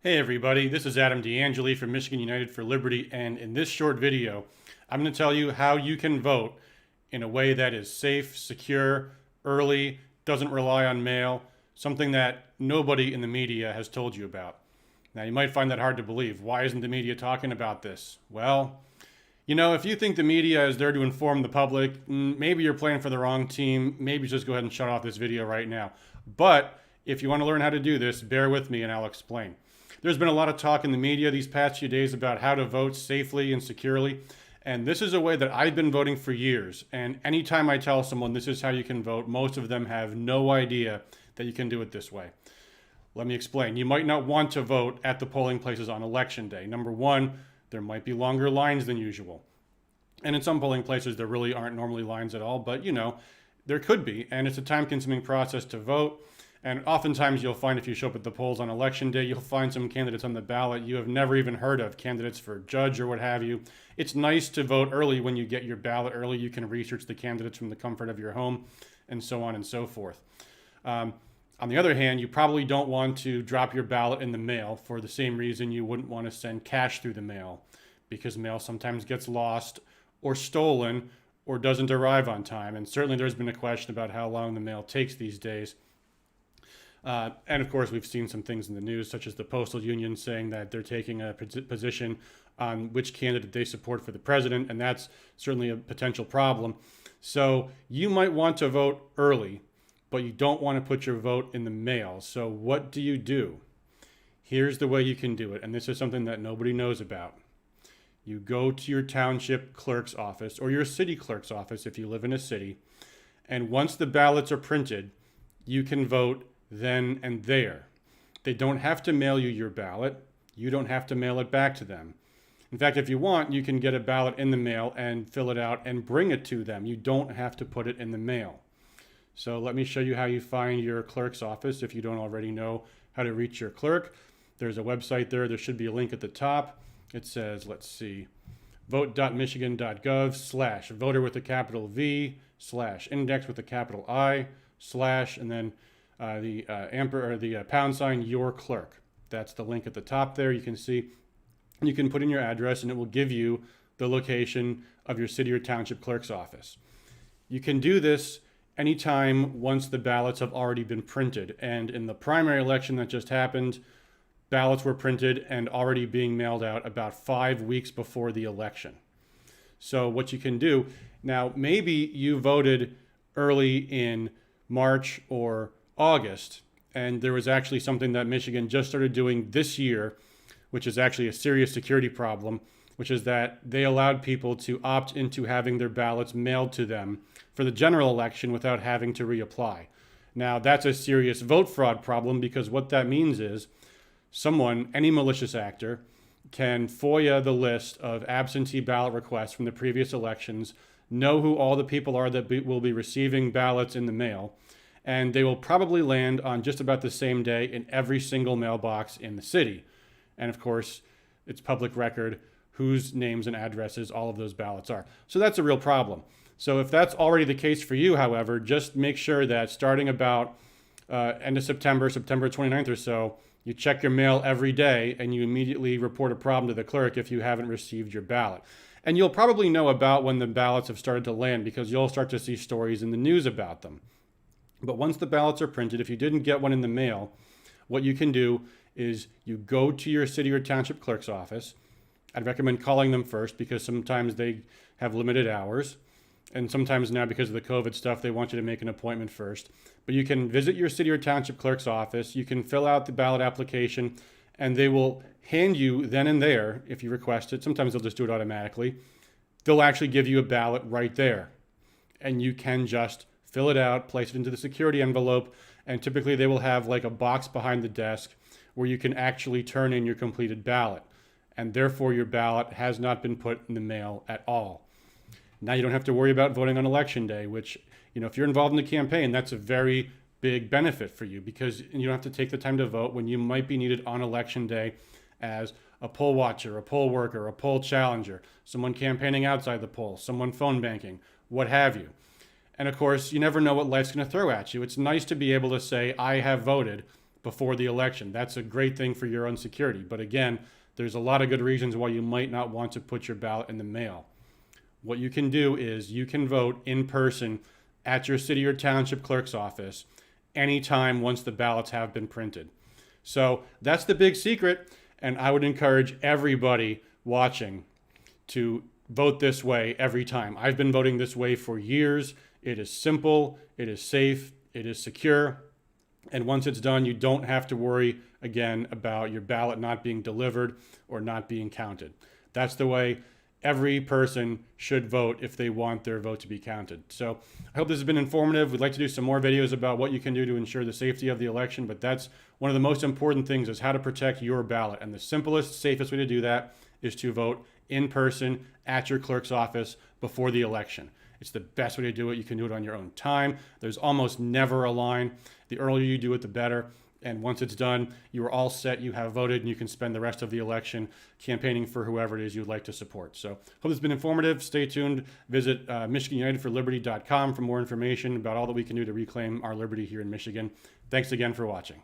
Hey everybody, this is Adam D'Angeli from Michigan United for Liberty, and in this short video, I'm going to tell you how you can vote in a way that is safe, secure, early, doesn't rely on mail, something that nobody in the media has told you about. Now, you might find that hard to believe. Why isn't the media talking about this? Well, if you think the media is there to inform the public, maybe you're playing for the wrong team. Maybe just go ahead and shut off this video right now. But if you want to learn how to do this, bear with me and I'll explain. There's been a lot of talk in the media these past few days about how to vote safely and securely. And this is a way that I've been voting for years. And anytime I tell someone this is how you can vote, most of them have no idea that you can do it this way. Let me explain. You might not want to vote at the polling places on election day. Number one, there might be longer lines than usual. And in some polling places, there really aren't normally lines at all, but there could be. And it's a time-consuming process to vote. And oftentimes you'll find if you show up at the polls on election day, you'll find some candidates on the ballot you have never even heard of, candidates for judge or what have you. It's nice to vote early when you get your ballot early. You can research the candidates from the comfort of your home and so on and so forth. On the other hand, you probably don't want to drop your ballot in the mail for the same reason you wouldn't want to send cash through the mail, because mail sometimes gets lost or stolen or doesn't arrive on time. And certainly there's been a question about how long the mail takes these days. And of course, we've seen some things in the news, such as the Postal Union saying that they're taking a position on which candidate they support for the president, and that's certainly a potential problem. So you might want to vote early, but you don't want to put your vote in the mail. So what do? Here's the way you can do it, and this is something that nobody knows about. You go to your township clerk's office or your city clerk's office if you live in a city, and once the ballots are printed, you can vote then and there. They don't have to mail you your ballot. You don't have to mail it back to them. In fact, if you want, you can get a ballot in the mail and fill it out and bring it to them. You don't have to put it in the mail. So let me show you how you find your clerk's office if you don't already know how to reach your clerk. There's a website there. There should be a link at the top. It says, let's see, vote.michigan.gov/voter with a capital V /index with a capital I / and then the pound sign your clerk. That's the link at the top there. You can see, you can put in your address and it will give you the location of your city or township clerk's office. You can do this anytime once the ballots have already been printed. And in the primary election that just happened, ballots were printed and already being mailed out about 5 weeks before the election. So what you can do now, maybe you voted early in March or August, and there was actually something that Michigan just started doing this year, which is actually a serious security problem, which is that they allowed people to opt into having their ballots mailed to them for the general election without having to reapply. Now, that's a serious vote fraud problem, because what that means is someone, any malicious actor, can FOIA the list of absentee ballot requests from the previous elections, know who all the people are that will be receiving ballots in the mail, and they will probably land on just about the same day in every single mailbox in the city. And of course, it's public record whose names and addresses all of those ballots are. So that's a real problem. So if that's already the case for you, however, just make sure that starting about end of September 29th or so, you check your mail every day and you immediately report a problem to the clerk if you haven't received your ballot. And you'll probably know about when the ballots have started to land, because you'll start to see stories in the news about them. But once the ballots are printed, if you didn't get one in the mail, what you can do is you go to your city or township clerk's office. I'd recommend calling them first, because sometimes they have limited hours. And sometimes now, because of the COVID stuff, they want you to make an appointment first. But you can visit your city or township clerk's office. You can fill out the ballot application, and they will hand you then and there, if you request it. Sometimes they'll just do it automatically. They'll actually give you a ballot right there. And you can just fill it out, place it into the security envelope, and typically they will have like a box behind the desk where you can actually turn in your completed ballot. And therefore your ballot has not been put in the mail at all. Now you don't have to worry about voting on election day, which, if you're involved in the campaign, that's a very big benefit for you, because you don't have to take the time to vote when you might be needed on election day as a poll watcher, a poll worker, a poll challenger, someone campaigning outside the polls, someone phone banking, what have you. And of course, you never know what life's going to throw at you. It's nice to be able to say, I have voted, before the election. That's a great thing for your own security. But again, there's a lot of good reasons why you might not want to put your ballot in the mail. What you can do is you can vote in person at your city or township clerk's office anytime once the ballots have been printed. So that's the big secret, and I would encourage everybody watching to vote this way every time. I've been voting this way for years. It is simple, it is safe, it is secure, and once it's done, you don't have to worry again about your ballot not being delivered or not being counted. That's the way every person should vote if they want their vote to be counted. So I hope this has been informative. We'd like to do some more videos about what you can do to ensure the safety of the election, but that's one of the most important things, is how to protect your ballot. And the simplest, safest way to do that is to vote in person at your clerk's office before the election. It's the best way to do it. You can do it on your own time. There's almost never a line. The earlier you do it, the better. And once it's done, you are all set. You have voted, and you can spend the rest of the election campaigning for whoever it is you'd like to support. So hope this has been informative. Stay tuned. Visit MichiganUnitedForLiberty.com for more information about all that we can do to reclaim our liberty here in Michigan. Thanks again for watching.